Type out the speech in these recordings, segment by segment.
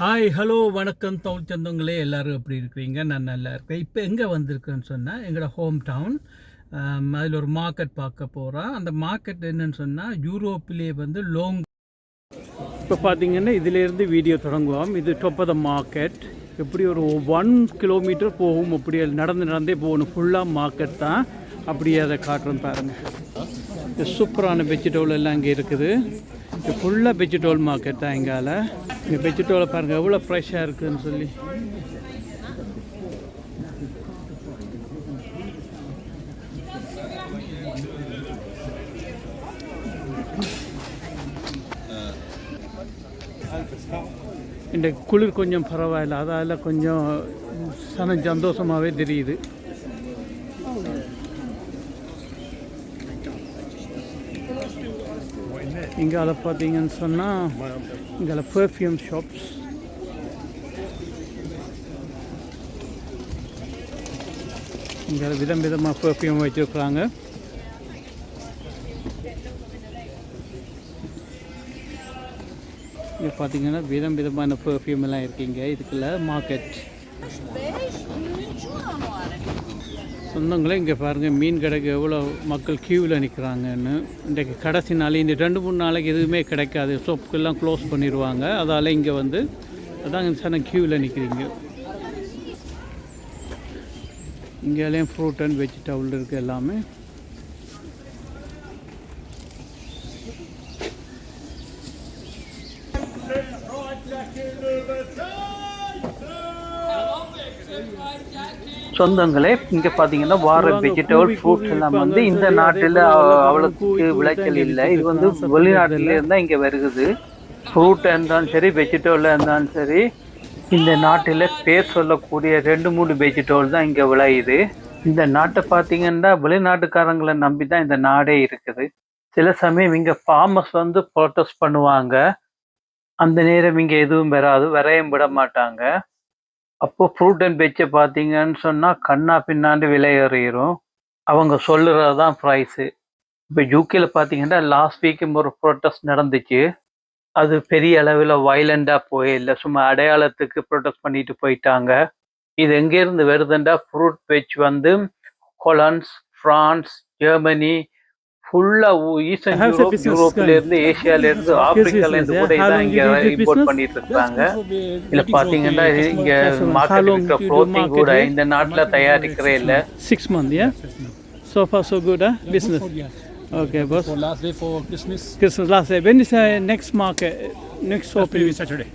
Hi, hello, வணக்கம் தமிழ் சொந்தங்களே. எல்லோரும் எப்படி இருக்கிறீங்க? நான் நல்லா இருக்கேன். இப்போ எங்கே வந்திருக்கேன்னு சொன்னால் எங்களோட ஹோம் டவுன். அதில் ஒரு மார்க்கெட் பார்க்க போகிறோம். அந்த மார்க்கெட் என்னன்னு சொன்னால் யூரோப்பிலே வந்து லோங். இப்போ பார்த்தீங்கன்னா இதிலேருந்து வீடியோ தொடங்குவோம். இது டாப் ஆஃப் த மார்க்கெட். எப்படி ஒரு 1 கிலோமீட்டர் போகும். அப்படி நடந்தே போகணும். ஃபுல்லாக மார்க்கெட் தான். அப்படியே அதை காட்டுறோம் பாருங்கள். சூப்பரான வெஜிடபிள் எல்லாம் இங்கே இருக்குது. இது ஃபுல்லாக வெஜிடபிள் மார்க்கெட் தான். எங்கால இங்கே வெஜிடபிளை பாருங்கள் எவ்வளோ ஃப்ரெஷ்ஷாக இருக்குதுன்னு சொல்லி. இந்த குளிர் கொஞ்சம் பரவாயில்ல, அதால் கொஞ்சம் சந்தோஷமாகவே தெரியுது. இங்கால பார்த்தீங்கன்னு சொன்னால் இங்கால பெர்ஃப்யூம் ஷாப்ஸ். இங்கே விதமாக பெர்ஃப்யூம் வச்சுருக்குறாங்க. இங்கே பார்த்தீங்கன்னா விதமான பெர்ஃப்யூம் எல்லாம் இருக்கீங்க. இதுக்குள்ள மார்க்கெட் சொந்தங்களே. இங்கே பாருங்கள் மீன் கடைக்கு எவ்வளோ மக்கள் க்யூவில் நிற்கிறாங்கன்னு. இன்றைக்கு கடைசி நாள், இந்த 2-3 நாளைக்கு எதுவுமே கிடைக்காது. ஷாப்புக்கெல்லாம் க்ளோஸ் பண்ணிடுவாங்க. அதால் இங்கே வந்து அதான் சார் க்யூவில் நிற்கிறீங்க. இங்கேயும் ஃப்ரூட் அண்ட் வெஜிடபிள் இருக்குது எல்லாமே. சொந்தங்களே, இங்கே பார்த்தீங்கன்னா வார வெஜிடபிள் ஃப்ரூட்ஸ் எல்லாம் வந்து இந்த நாட்டில் அவ்வளோக்கு விளைச்சல் இல்லை. இது வந்து வெளிநாட்டில் இருந்தால் இங்கே வருகுது. ஃப்ரூட்டாக இருந்தாலும் சரி, வெஜிடபிளாக இருந்தாலும் சரி, இந்த நாட்டில் பேர் சொல்லக்கூடிய 2-3 வெஜிடபிள் தான் இங்கே விளையுது. இந்த நாட்டை பார்த்தீங்கன்னா வெளிநாட்டுக்காரங்களை நம்பி தான் இந்த நாடே இருக்குது. சில சமயம் இங்கே ஃபார்மர்ஸ் வந்து ப்ரொட்டஸ்ட் பண்ணுவாங்க. அந்த நேரம் இங்கே எதுவும் வராது, வரையும் விட மாட்டாங்க. அப்போ ஃப்ரூட் அண்ட் வெஜ்ஜை பார்த்தீங்கன்னு சொன்னால் கண்ணா பின்னாண்டு விலை ஏறிடும். அவங்க சொல்லுறது தான் ப்ரைஸு. இப்போ யூகேல பார்த்தீங்கன்னா லாஸ்ட் வீக்கும் ஒரு ப்ரொட்டஸ்ட் நடந்துச்சு. அது பெரிய அளவில் வைலண்டாக போயில்லை, சும்மா அடையாளத்துக்கு ப்ரொட்டஸ்ட் பண்ணிட்டு போயிட்டாங்க. இது எங்கேருந்து வருதுண்டா, ஃப்ரூட் வெஜ் வந்து ஹொலண்ட்ஸ், ஃப்ரான்ஸ், ஜெர்மனி, ஃபுல்லாக ஈஸ்டர்ன் யூரோப், யூரோப்லேருந்து, ஏஷியாவிலேருந்து, ஆப்பிரிக்காலேருந்து கூட இதான் இங்கே இம்போர்ட் பண்ணிட்டு இருக்காங்க. இல்லை பார்த்தீங்கன்னா இங்கே மார்க்கெட் இருக்கிற க்ளோத்திங் கூட இந்த நாட்டில் தயாரிக்கிறே இல்லை. 6 months, yeah? So far so good, huh? Business. Okay, boss. For last day for Christmas. Christmas last day. When is next market? Next opening? Saturday.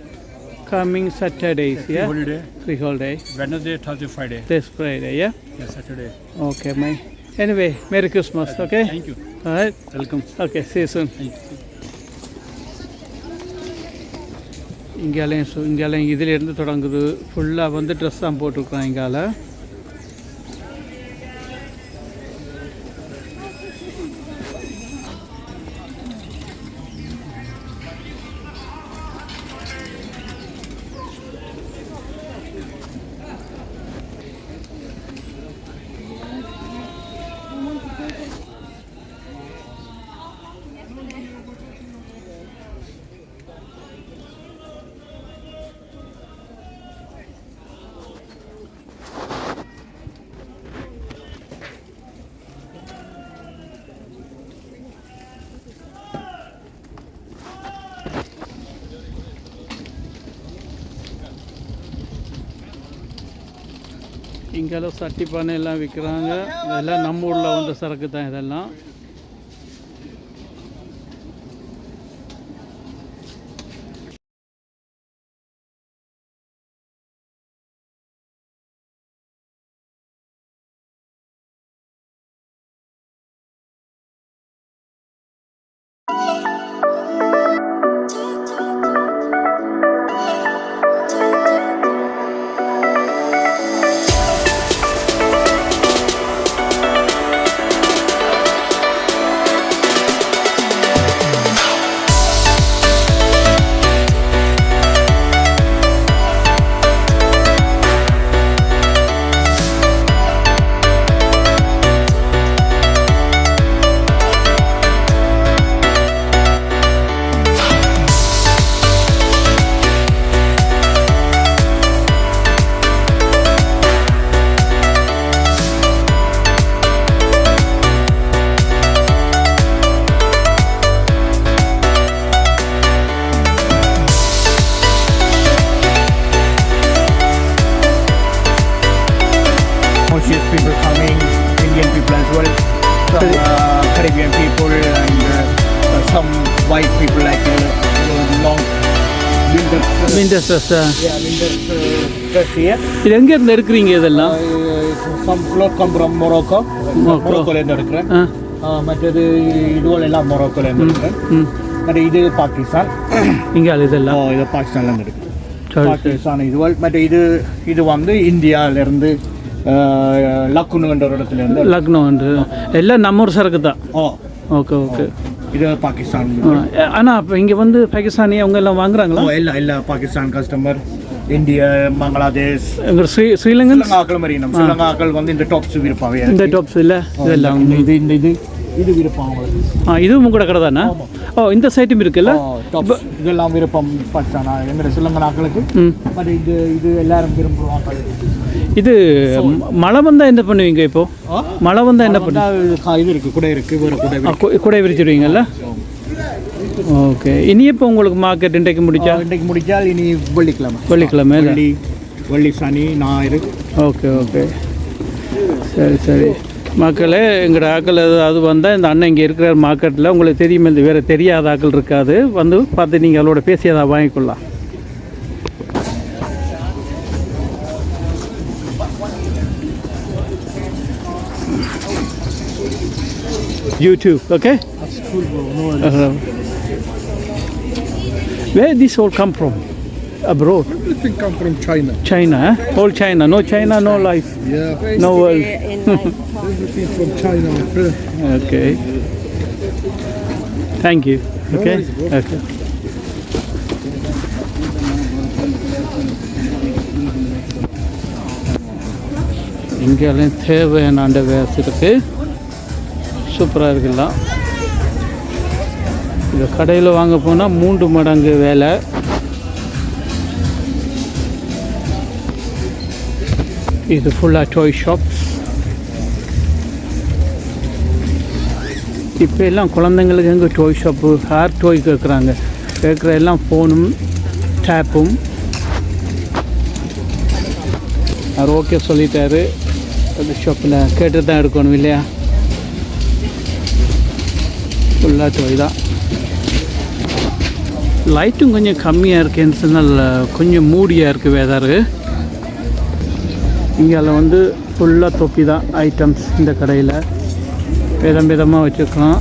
Coming Saturdays, yeah? Holiday. Free holiday. Wednesday, Thursday, Friday. This Friday, yeah? Yeah, Saturday. Okay, my. Anyway, Merry Christmas, okay? Thank you. All right. Welcome. Okay, see you soon. Thank you. இங்கேயும் இதிலேருந்து தொடங்குது. ஃபுல்லாக வந்து dress தான் போட்டிருக்குறான் இங்கால. இங்கெல்லாம் சட்டி பானை எல்லாம் விற்கிறாங்க. இதெல்லாம் நம்ம ஊரில் வந்த சரக்கு தான் இதெல்லாம். some white people like long winter. Winter dress. Yeah, winter dress here. இது எங்க இருந்து எடுக்கிறீங்க இதெல்லாம்? Some cloth come from Morocco. Moroccoல இருந்து எடுக்கிறேன். மற்றது இதுவெல்லாம் எல்லாம் மொரோக்கோல இருந்து எடுக்கிறேன். மற்ற இது பாகிஸ்தான். இங்கே இதெல்லாம் இது பாகிஸ்தான்ல இருந்து எடுக்கிறேன். பாகிஸ்தான் இதுவல் மற்ற இது வந்து இந்தியாவில இருந்து லக்னோன்ற ஒரு இடத்துல இருந்து. லக்னோ எல்லாம் நம்ம ஊர் சரக்கு தான். Okay okay. இது பாகிஸ்தான். ஆனால் அப்போ இங்கே வந்து பாகிஸ்தானி அவங்க எல்லாம் வாங்குறாங்களா? எல்லாம் பாகிஸ்தான் கஸ்டமர், இந்தியா, பங்களாதேஷ், ஸ்ரீலங்கன் ஸ்ரீலங்காக்கள் மாதிரி நம்ம ஸ்ரீலங்காக்கள் வந்து இந்த டாப்ஸ் விருப்பாங்க. இந்த டாப்ஸ் இல்லை இதெல்லாம் இது விருப்பம் அவங்களுக்கு. இதுவும் கூட கடை தானே? ஓ, இந்த சைட்டும் இருக்குல்ல டாப்ஸ் இதெல்லாம் விருப்பம் பாகிஸ்தானா எங்களோட ஸ்ரீலங்கனாக்களுக்கு. பட் இது எல்லாரும் விரும்புவாங்க. இது மழை வந்தால் என்ன பண்ணுவீங்க? இப்போ மழை வந்தால் என்ன பண்ணுவா? இது இருக்குது, குடை இருக்குது, வேறு குடை விரிச்சிடுவீங்கல்ல? ஓகே. இனி இப்போ உங்களுக்கு மார்க்கெட் இன்றைக்கு முடிச்சால் இனி வெள்ளிக்கிழமை வெள்ளி சனி ஞாயிறு. ஓகே ஓகே, சரி சரி. மக்களே, எங்களோட ஆக்கள் அது வந்தால் இந்த அண்ணன் இங்கே இருக்கிற மார்க்கெட்டில் உங்களுக்கு தெரியுமே, இந்த வேறு தெரியாத ஆக்கள் இருக்காது, வந்து பார்த்து நீங்கள் அவளோட பேசி அதை வாங்கிக்கொள்ளலாம். YouTube, okay? That's cool, bro. No, where this all come from? Abroad? everything come from China. China, eh? All China. No China, no life. Yeah. No world. Everything from China, my friend. Okay. Thank you. Okay. Okay. இங்கெல்லாம் தேவையான அந்த ways இருக்குது. சூப்பராக இருக்குல்லாம். இந்த கடையில் வாங்க போனால் 3 மடங்கு வேலை. இது ஃபுல்லாக டாய் ஷாப்ஸ். இப்போ எல்லாம் குழந்தைங்களுக்கு எங்கே டாய் ஷாப்பு, ஹேர் டாய் கேட்குற எல்லாம் ஃபோனும் டேப்பும். அவர் ஓகே சொல்லிட்டாரு. அந்த ஷாப்பில் கேட்டு தான் எடுக்கணும் இல்லையா? ஃபுல்லாக டாய் தான். லைட்டும் கொஞ்சம் கம்மியாக இருக்குன்னு சொன்னால் கொஞ்சம் மூடியாக இருக்குது வெதரு. இங்கே வந்து ஃபுல்லாக தொப்பி தான் ஐட்டம்ஸ். இந்த கடையில் விதமாக வச்சுருக்கலாம்.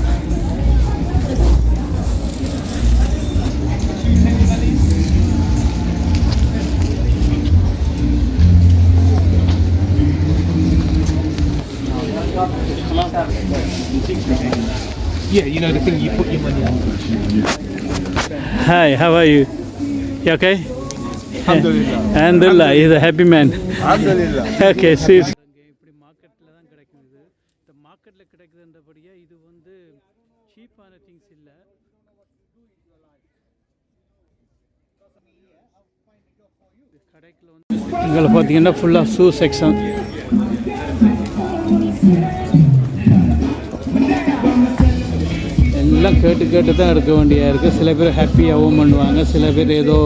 Yeah, you know the thing you put your money on. Hi, how are you? You okay? Alhamdulillah. Alhamdulillah, he's a happy man. Alhamdulillah. Okay, see. இப்படி மார்க்கெட்டில் தான் கிடைக்கும். இந்த மார்க்கெட்டில் கிடைக்குதுன்றபடியே இது வந்து சீப்பான திங்ஸ் இல்லை. கடைக்கில் வந்து இங்கே பார்த்தீங்கன்னா ஃபுல்லாக ஷூ செக்ஷன். எல்லாம் கேட்டு தான் எடுக்க வேண்டியதாக இருக்குது. சில பேர் ஹாப்பியாகவும் பண்ணுவாங்க, சில பேர் ஏதோ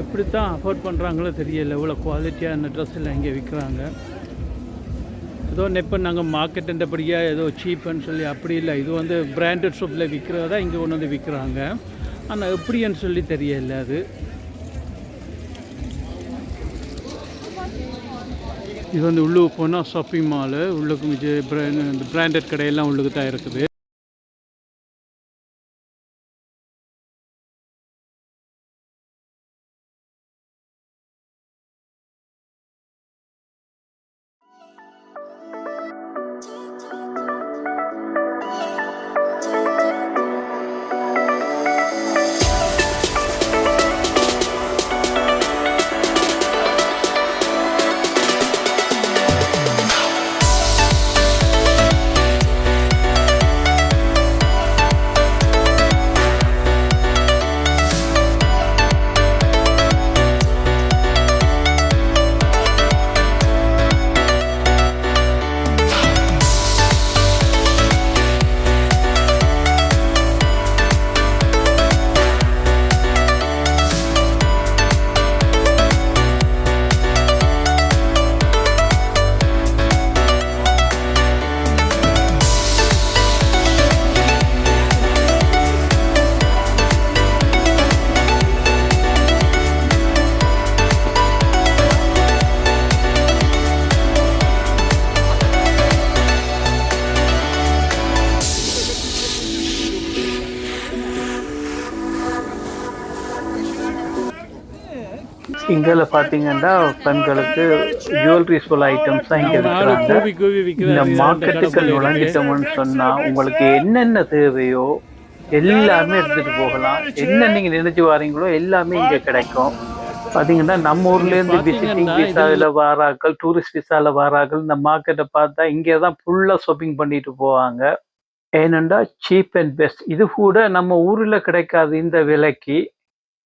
எப்படி தான் அஃபோர்ட் பண்ணுறாங்களோ தெரியல. இவ்வளோ குவாலிட்டியான ட்ரெஸ் எல்லாம் இங்கே விற்கிறாங்க. ஏதோ இப்போ நாங்கள் மார்க்கெட்டுன்றபடியாக ஏதோ சீப்புன்னு சொல்லி அப்படி இல்லை. இது வந்து பிராண்டட் ஷாப்பில் விற்கிறதா இங்கே கொண்டு வந்து விற்கிறாங்க. ஆனால் எப்படின்னு சொல்லி தெரியல. அது இது வந்து உள்ளுக்கு போனால் ஷாப்பிங் மாலு, உள்ளுக்கு இந்த பிராண்டட் கடையெல்லாம் உள்ளுக்கு தான் இருக்குது. இங்கே பார்த்தீங்கன்னா பெண்களுக்கு ஜுவல்லரிஸ் போல ஐட்டம்ஸ் தான் இங்கே விற்கிறாங்க. இந்த மார்க்கெட்டுக்கு நுழைஞ்சிட்டோம்னு சொன்னால் உங்களுக்கு என்னென்ன தேவையோ எல்லாமே எடுத்துகிட்டு போகலாம். என்ன நீங்கள் நினைச்சு வாரீங்களோ எல்லாமே இங்கே கிடைக்கும். பார்த்தீங்கன்னா நம்ம ஊர்லேருந்து விசிட்டிங் விசாவில் வாராக்கள், டூரிஸ்ட் விசாவில் வாராக்கள் இந்த மார்க்கெட்டை பார்த்தா இங்கே தான் ஃபுல்லாக ஷாப்பிங் பண்ணிட்டு போவாங்க. ஏனெண்டா சீப் அண்ட் பெஸ்ட். இது கூட நம்ம ஊரில் கிடைக்காது இந்த விலைக்கு.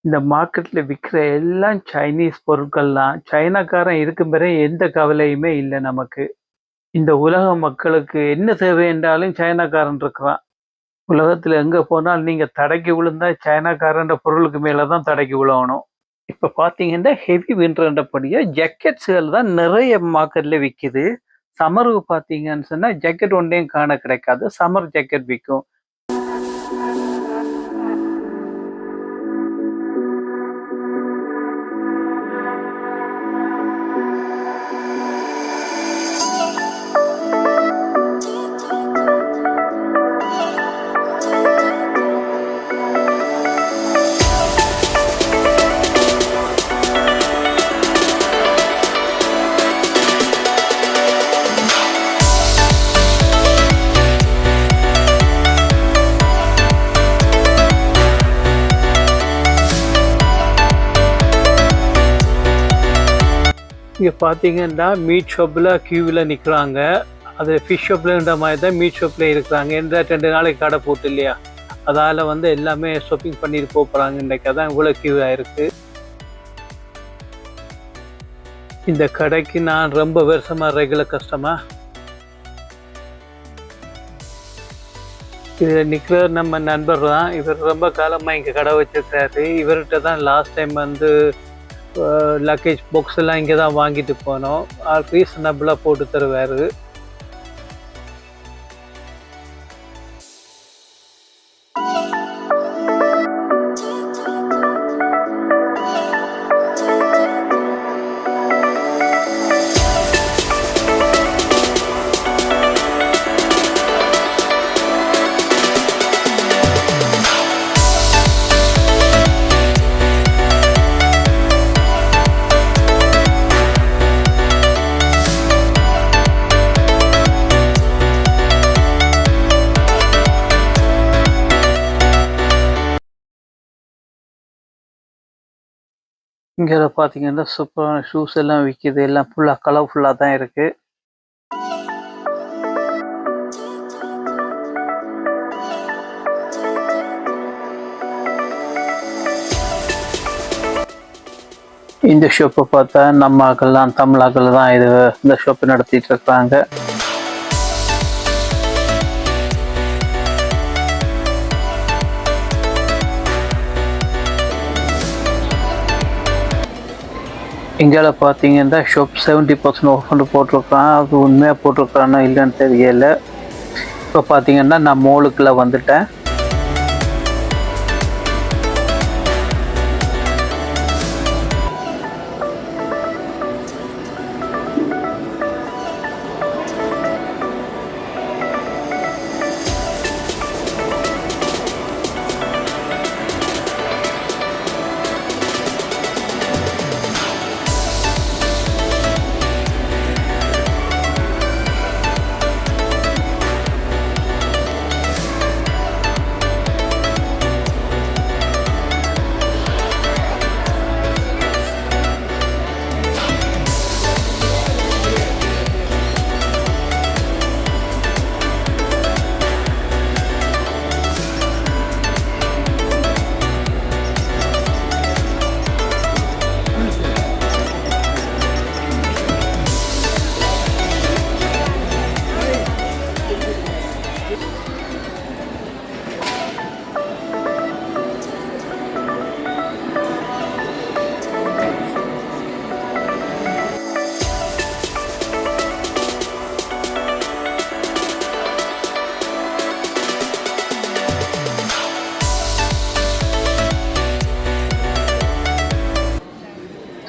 இந்த மார்க்கெட்டில் விற்கிற எல்லாம் சைனீஸ் பொருட்கள்லாம். சைனாக்காரன் இருக்கும் பிறகு எந்த கவலையுமே இல்லை நமக்கு. இந்த உலக மக்களுக்கு என்ன தேவை என்றாலும் சைனாக்காரன் இருக்கிறான். உலகத்தில் எங்கே போனாலும் நீங்கள் தடைக்கு விழுந்தா சைனாக்காரன்ற பொருளுக்கு மேலே தான் தடைக்கு விழணும். இப்போ பார்த்தீங்கன்னா ஹெவி வின்டர்ன்றபடியாக ஜாக்கெட்ஸுகள் தான் நிறைய மார்க்கெட்டில் விற்கிது. சம்மருக்கு பார்த்தீங்கன்னு சொன்னால் ஜாக்கெட் ஒன்றையும் காண கிடைக்காது. சம்மர் ஜாக்கெட் விற்கும். இங்கே பார்த்தீங்கன்னா மீட் ஷாப்பில் கியூவில் நிற்கிறாங்க. அது ஃபிஷ் ஷாப்லன்ற மாதிரி தான் மீட் ஷாப்பில் இருக்கிறாங்க. எந்த 2 நாளைக்கு கடை போட்டு இல்லையா, அதால் எல்லாமே ஷாப்பிங் பண்ணிட்டு போகிறாங்க. இன்றைக்கு தான் இவ்வளோ கியூ ஆயிருக்கு. இந்த கடைக்கு நான் ரொம்ப வருஷமாக ரெகுலர் கஸ்டமர். இதில் நிற்கிற நம்ம நண்பர் தான். இவர் ரொம்ப காலமாக இங்கே கடை வச்சிருக்காரு. இவர்கிட்ட தான் லாஸ்ட் டைம் லக்கேஜ் பாக்ஸ் எல்லாம் இங்கே தான் வாங்கிட்டு போனோம். ரீசனபிளாக போட்டு தருவார். இங்கே பார்த்தீங்கன்னா சூப்பரான ஷூஸ் எல்லாம் விற்கிது. எல்லாம் ஃபுல்லாக கலர்ஃபுல்லாக தான் இருக்குது. இந்த ஷாப்பை பார்த்தா நம்ம ஆக்கள்லாம் தமிழாக்கள் தான் இந்த ஷாப்பை நடத்திட்டு இருக்காங்க. இங்கே பார்த்தீங்கன்னா ஷாப் 70% ஆஃப்னு போட்டிருக்கான். அது உண்மையாக போட்டிருக்கானா இல்லைன்னு தெரியல. இப்போ பார்த்தீங்கன்னா நான் மோலுக்குள்ளே வந்துட்டேன்.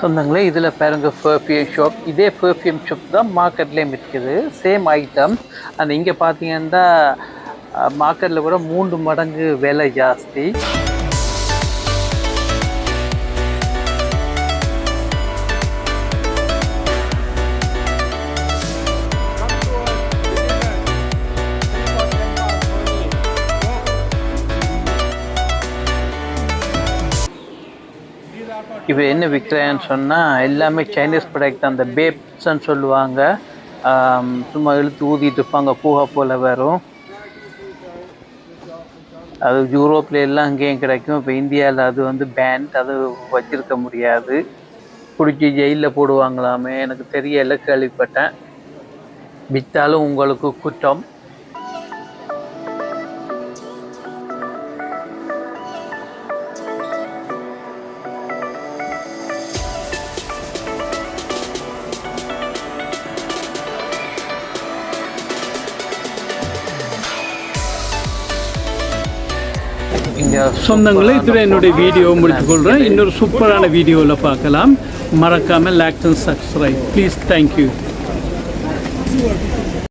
சொந்தங்களே, இதில் பாருங்கள் பெர்ஃப்யூம் ஷாப். இதே பெர்ஃப்யூம் ஷாப் தான் மார்க்கெட்லேயும் இருக்குது. Same item. அந்த இங்கே பார்த்தீங்கன்னா மார்க்கெட்டில் கூட 3 மடங்கு விலை ஜாஸ்தி. இப்போ என்ன விற்கிறேன்னு சொன்னால் எல்லாமே சைனீஸ் ப்ராடக்ட். அந்த பேப்ஸ்ன்னு சொல்லுவாங்க, சும்மா இழுத்து ஊதிட்டு இருப்பாங்க, பூகா போல் வரும். அது யூரோப்பில் எல்லாம் அங்கேயும் கிடைக்கும். இப்போ இந்தியாவில் அது வந்து பேண்ட், அது வச்சிருக்க முடியாது, பிடிச்சி ஜெயிலில் போடுவாங்களாமே, எனக்கு தெரியலை, கேள்விப்பட்டேன். விற்றாலும் உங்களுக்கு குற்றம். சொந்தங்களே, இதில் என்னுடைய வீடியோ முடித்துக்கொள்கிறேன். இன்னொரு சூப்பரான வீடியோவில் பார்க்கலாம். மறக்காமல் like and subscribe please. Thank you.